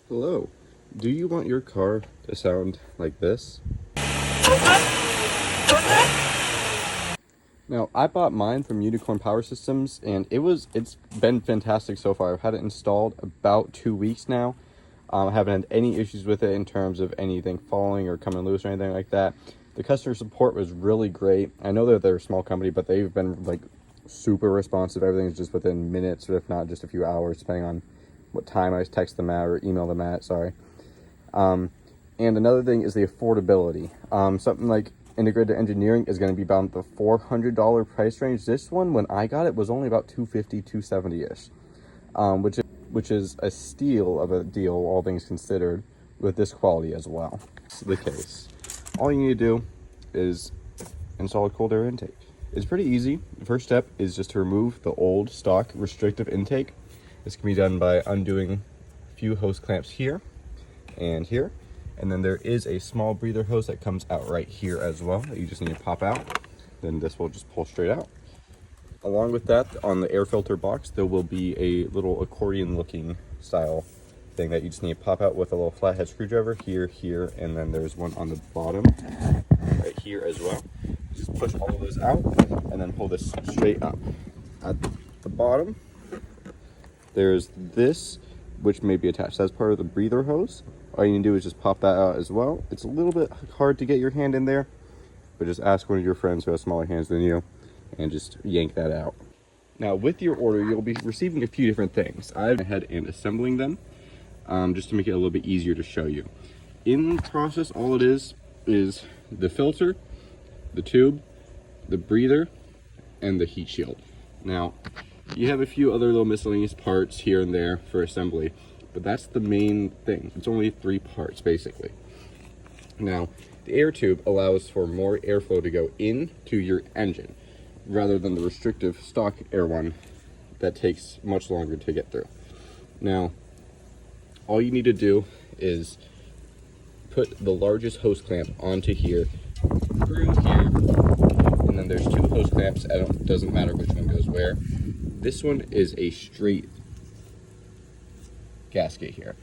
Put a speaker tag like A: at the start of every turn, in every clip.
A: Hello. Do you want your car to sound like this? Now, I bought mine from Unicorn Power Systems, and it's been fantastic so far. I've had it installed about 2 weeks now. I haven't had any issues with it in terms of anything falling or coming loose or anything like that. The customer support was really great. I know that they're a small company, but they've been like super responsive. Everything's just within minutes, or if not just a few hours, depending on what time I text them at or email them at. Sorry. And another thing is the affordability. Something like integrated engineering is going to be about the $400 price range. This one, when I got it, was only about $250, $270-ish, which is a steal of a deal, all things considered, with this quality as well. This is the case. All you need to do is install a cold air intake. It's pretty easy. The first step is just to remove the old stock restrictive intake. This can be done by undoing a few hose clamps here and here. And then there is a small breather hose that comes out right here as well that you just need to pop out. Then this will just pull straight out. Along with that, on the air filter box, there will be a little accordion looking style thing that you just need to pop out with a little flathead screwdriver here, here, and then there's one on the bottom right here as well. Just push all of those out and then pull this straight up. At the bottom, there's this, which may be attached. That's part of the breather hose. All you need to do is just pop that out as well. It's a little bit hard to get your hand in there, but just ask one of your friends who has smaller hands than you and just yank that out. Now, with your order, you'll be receiving a few different things. I've gone ahead and assembling them just to make it a little bit easier to show you. In the process, all it is the filter, the tube, the breather, and the heat shield. Now, you have a few other little miscellaneous parts here and there for assembly, but that's the main thing. It's only 3 parts, basically. Now, the air tube allows for more airflow to go into your engine, rather than the restrictive stock air one that takes much longer to get through. Now, all you need to do is put the largest hose clamp onto here, through here, and then there's 2 hose clamps. Doesn't matter which one goes where. This one is a straight gasket here,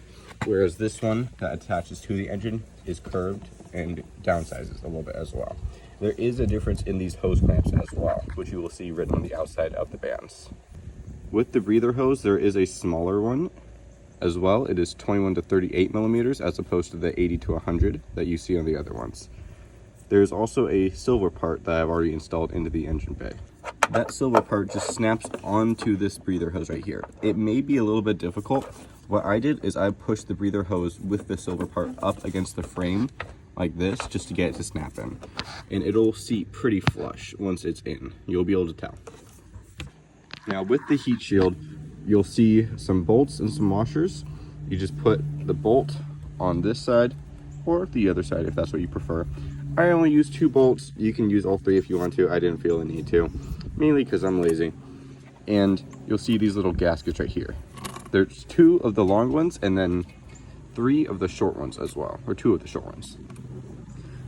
A: whereas this one that attaches to the engine is curved and downsizes a little bit as well. There is a difference in these hose clamps as well, which you will see written on the outside of the bands. With the breather hose, there is a smaller one as well. It is 21 to 38 millimeters as opposed to the 80 to 100 that you see on the other ones. There's also a silver part that I've already installed into the engine bay. That silver part just snaps onto this breather hose right here. It may be a little bit difficult. What I did is I pushed the breather hose with the silver part up against the frame like this just to get it to snap in. And it'll seat pretty flush once it's in. You'll be able to tell. Now with the heat shield, you'll see some bolts and some washers. You just put the bolt on this side or the other side if that's what you prefer. I only use 2 bolts. You can use all 3 if you want to. I didn't feel the need to, mainly because I'm lazy. And you'll see these little gaskets right here. There's 2 of the long ones and then 3 of the short ones as well, or 2 of the short ones.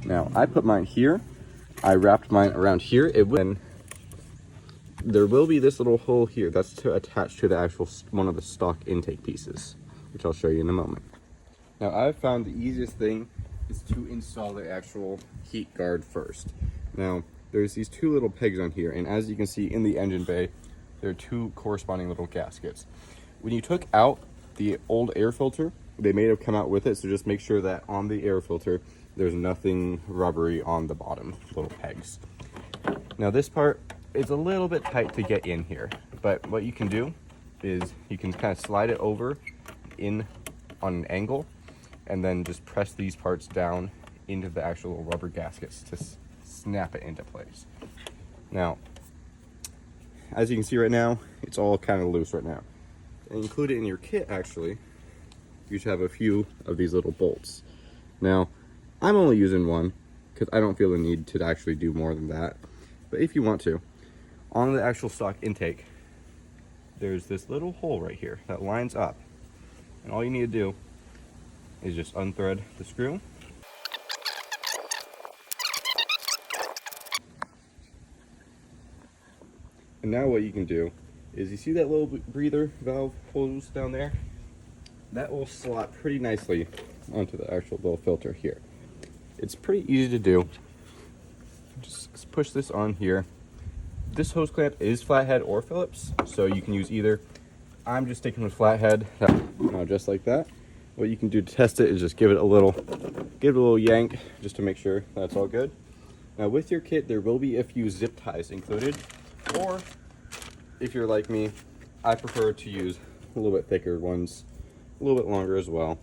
A: Now, I put mine here. I wrapped mine around here. There will be this little hole here. That's to attach to the actual one of the stock intake pieces, which I'll show you in a moment. Now, I've found the easiest thing is to install the actual heat guard first. Now, there's these 2 little pegs on here, and as you can see in the engine bay, there are 2 corresponding little gaskets. When you took out the old air filter, they may have come out with it, so just make sure that on the air filter, there's nothing rubbery on the bottom little pegs. Now this part is a little bit tight to get in here, but what you can do is you can kind of slide it over in on an angle and then just press these parts down into the actual rubber gaskets to snap it into place. Now, as you can see right now, it's all kind of loose right now. And included in your kit, actually, you should have a few of these little bolts. Now, I'm only using one because I don't feel the need to actually do more than that. But if you want to, on the actual stock intake, there's this little hole right here that lines up. And all you need to do is just unthread the screw. And now what you can do is, you see that little breather valve hose down there? that will slot pretty nicely onto the actual little filter here. It's pretty easy to do. Just push this on here. This hose clamp is flathead or Phillips, so you can use either. I'm just sticking with flathead, just like that. What you can do to test it is just give it a little yank just to make sure that's all good. Now with your kit, there will be a few zip ties included, or if you're like me, I prefer to use a little bit thicker ones, a little bit longer as well,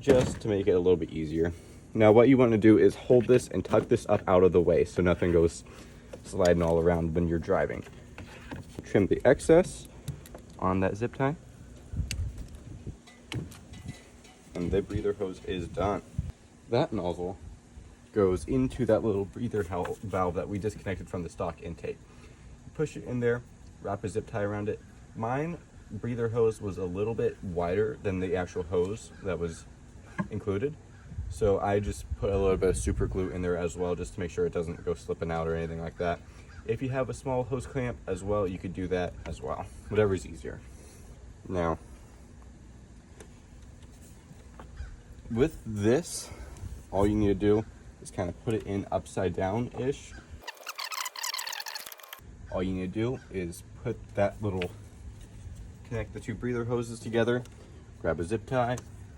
A: just to make it a little bit easier. Now what you want to do is hold this and tuck this up out of the way so nothing goes sliding all around when you're driving. Trim the excess on that zip tie, and the breather hose is done. That nozzle goes into that little breather valve that we disconnected from the stock intake. Push it in there, wrap a zip tie around it. Mine breather hose was a little bit wider than the actual hose that was included, so I just put a little bit of super glue in there as well, just to make sure it doesn't go slipping out or anything like that. If you have a small hose clamp as well, you could do that as well, whatever is easier. Now with this, all you need to do is kind of put it in upside down ish. All you need to do is put that little, connect the two breather hoses together, grab a zip tie,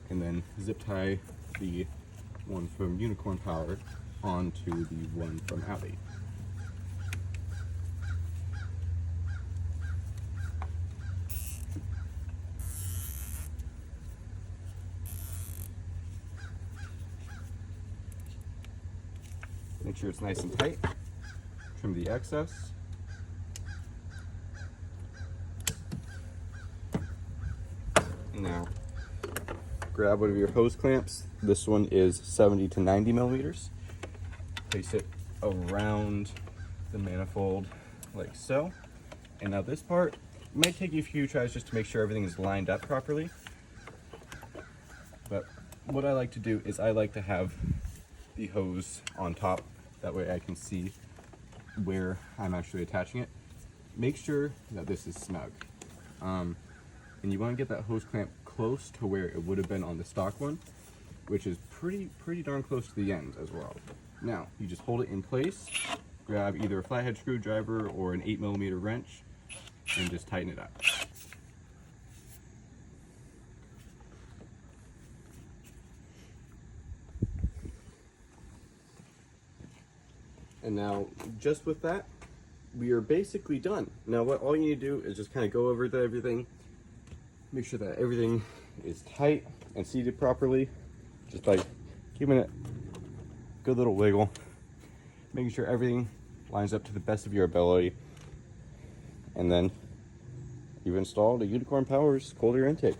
A: and then zip tie the one from Unicorn Power onto the one from Audi. Make sure it's nice and tight. Trim the excess. Now, grab one of your hose clamps. This one is 70 to 90 millimeters. Place it around the manifold like so. And now this part, it might take you a few tries just to make sure everything is lined up properly. But what I like to do is I like to have the hose on top. That way I can see where I'm actually attaching it. Make sure that this is snug. And you want to get that hose clamp close to where it would have been on the stock one, which is pretty darn close to the end as well. Now, you just hold it in place, grab either a flathead screwdriver or an 8mm wrench, and just tighten it up. And now, just with that, we are basically done. Now, all you need to do is just kind of go over everything, make sure that everything is tight and seated properly, just by giving it a good little wiggle, making sure everything lines up to the best of your ability, and then you've installed a Unicorn Power's cold air intake.